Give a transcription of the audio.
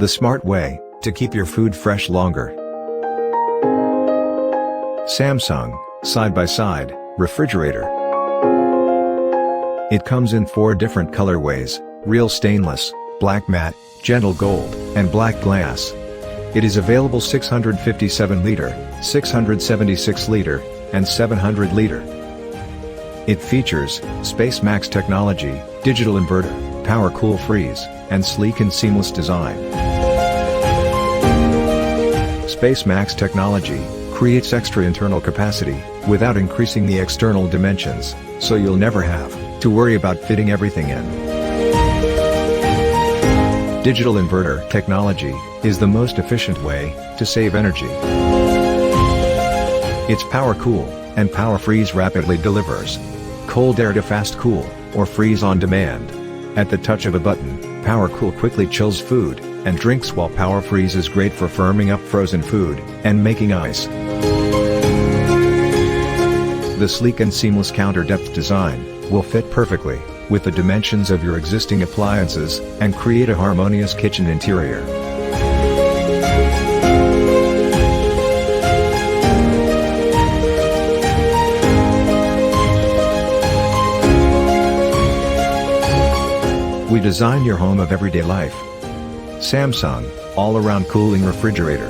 the smart way to keep your food fresh longer. Samsung side-by-side refrigerator. It comes in 4 different colorways: real stainless, black matte, gentle gold, and black glass. It is available 657 liter, 676 liter, and 700 liter. It features SpaceMax Technology, digital inverter, power cool freeze, and sleek and seamless design. SpaceMax Technology creates extra internal capacity without increasing the external dimensions, so you'll never have to worry about fitting everything in. Digital inverter technology is the most efficient way to save energy. Its power cool and power freeze rapidly delivers cold air to fast cool or freeze on demand. At the touch of a button, power cool quickly chills food and drinks, while power freeze is great for firming up frozen food and making ice. The sleek and seamless counter depth design will fit perfectly with the dimensions of your existing appliances and create a harmonious kitchen interior. We design your home of everyday life. Samsung all-around cooling refrigerator.